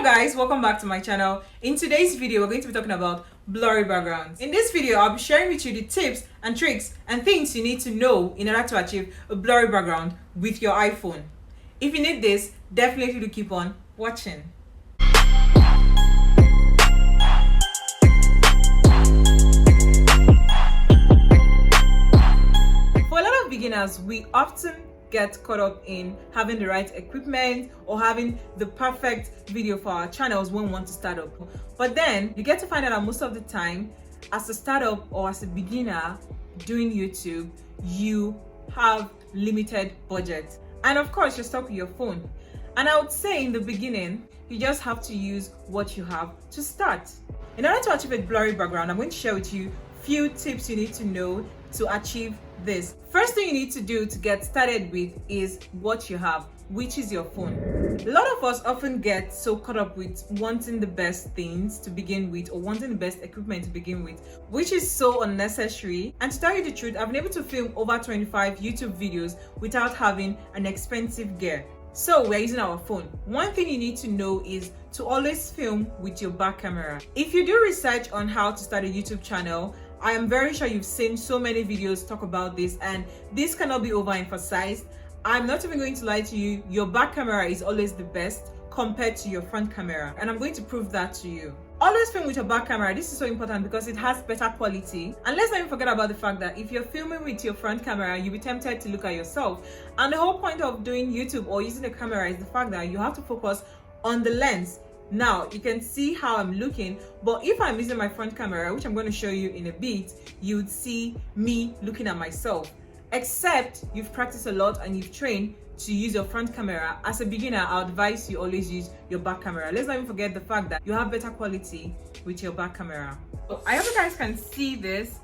Hello guys, welcome back to my channel. In today's video, we're going to be talking about blurry backgrounds. In this video, I'll be sharing with you the tips and tricks and things you need to know in order to achieve a blurry background with your iPhone. If you need this, definitely do keep on watching. For a lot of beginners, we often get caught up in having the right equipment or having the perfect video for our channels when we want to start up. But then you get to find out that most of the time, as a startup or as a beginner doing YouTube, you have limited budget. And of course, you're stuck with your phone. And I would say in the beginning, you just have to use what you have to start. In order to achieve a blurry background, I'm going to share with you few tips you need to know to achieve this. First thing you need to do to get started with is what you have, which is your phone. A lot of us often get so caught up with wanting the best things to begin with or wanting the best equipment to begin with, which is so unnecessary. And to tell you the truth, I've been able to film over 25 YouTube videos without having an expensive gear. So we're using our phone. One thing you need to know is to always film with your back camera. If you do research on how to start a YouTube channel, I am very sure you've seen so many videos talk about this, and this cannot be overemphasized. I'm not even going to lie to you, your back camera is always the best compared to your front camera, and I'm going to prove that to you. Always film with your back camera. This is so important because it has better quality. And let's not even forget about the fact that if you're filming with your front camera, you'll be tempted to look at yourself. And the whole point of doing YouTube or using a camera is the fact that you have to focus on the lens. Now, you can see how I'm looking, but if I'm using my front camera, which I'm going to show you in a bit, you would see me looking at myself. Except you've practiced a lot and you've trained to use your front camera. As a beginner, I advise you always use your back camera. Let's not even forget the fact that you have better quality with your back camera. So I hope you guys can see this,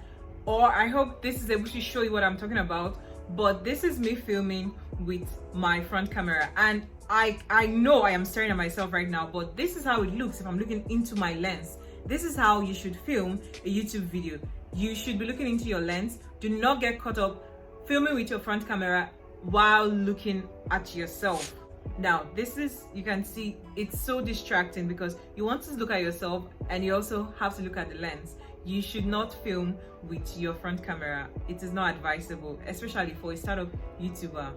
or I hope this is able to show you what I'm talking about. But this is me filming with my front camera, and I know I am staring at myself right now, but this is how it looks if I'm looking into my lens. This is how you should film a YouTube video. You should be looking into your lens. Do not get caught up filming with your front camera while looking at yourself. Now, this is, you can see, it's so distracting because you want to look at yourself and you also have to look at the lens. You should not film with your front camera. It is not advisable, especially for a startup YouTuber.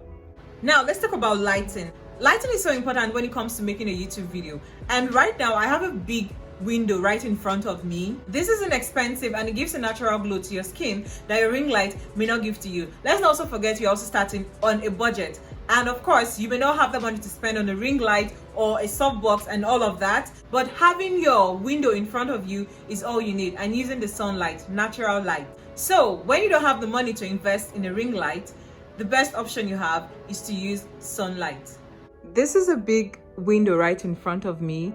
Now, let's talk about lighting. Lighting is so important when it comes to making a YouTube video. And right now, I have a big window right in front of me. This is inexpensive and it gives a natural glow to your skin that your ring light may not give to you. Let's not also forget you're also starting on a budget. And of course, you may not have the money to spend on a ring light or a softbox and all of that, but having your window in front of you is all you need, and using the sunlight, natural light. So when you don't have the money to invest in a ring light, the best option you have is to use sunlight. This is a big window right in front of me.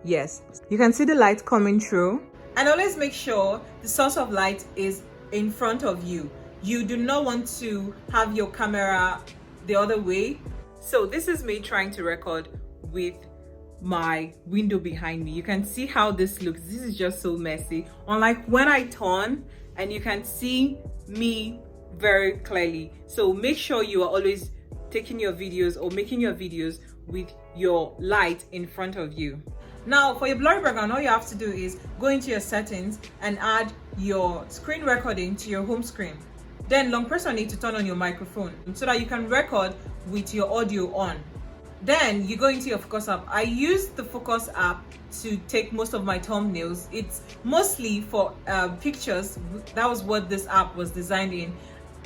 Yes, you can see the light coming through. And always make sure the source of light is in front of you. You do not want to have your camera the other way. So this is me trying to record with my window behind me. You can see how this looks. This is just so messy. Unlike when I turn, and you can see me very clearly. So make sure you are always taking your videos or making your videos with your light in front of you. Now, for your blurry background, all you have to do is go into your settings and add your screen recording to your home screen. Then long press on it to turn on your microphone so that you can record with your audio on. Then you go into your focus app. I use the focus app to take most of my thumbnails. It's mostly for pictures. That was what this app was designed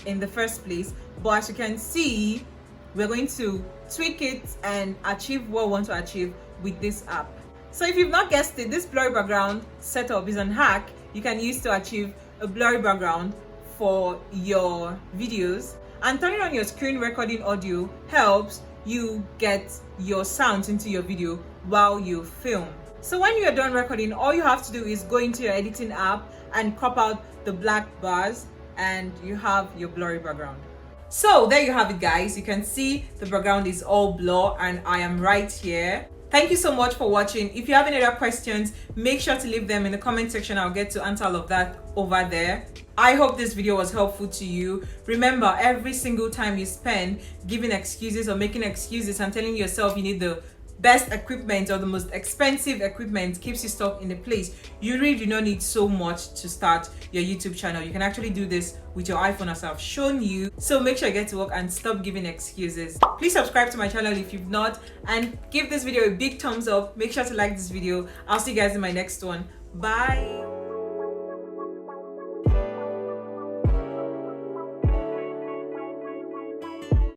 in the first place. But as you can see, we're going to tweak it and achieve what we want to achieve with this app. So if you've not guessed it, this blurry background setup is a hack you can use to achieve a blurry background for your videos. And turning on your screen recording audio helps you get your sounds into your video while you film. So when you're done recording, all you have to do is go into your editing app and crop out the black bars, and you have your blurry background. So there you have it, guys. You can see the background is all blur and I am right here. Thank you so much for watching. If you have any other questions, make sure to leave them in the comment section. I'll get to answer all of that over there. I hope this video was helpful to you. Remember, every single time you spend giving excuses or making excuses and telling yourself you need the best equipment or the most expensive equipment keeps you stuck in a place. You really do not need so much to start your YouTube channel. You can actually do this with your iPhone, as I've shown you. So make sure you get to work and stop giving excuses. Please subscribe to my channel if you've not, and give this video a big thumbs up. Make sure to like this video. I'll see you guys in my next one. Bye.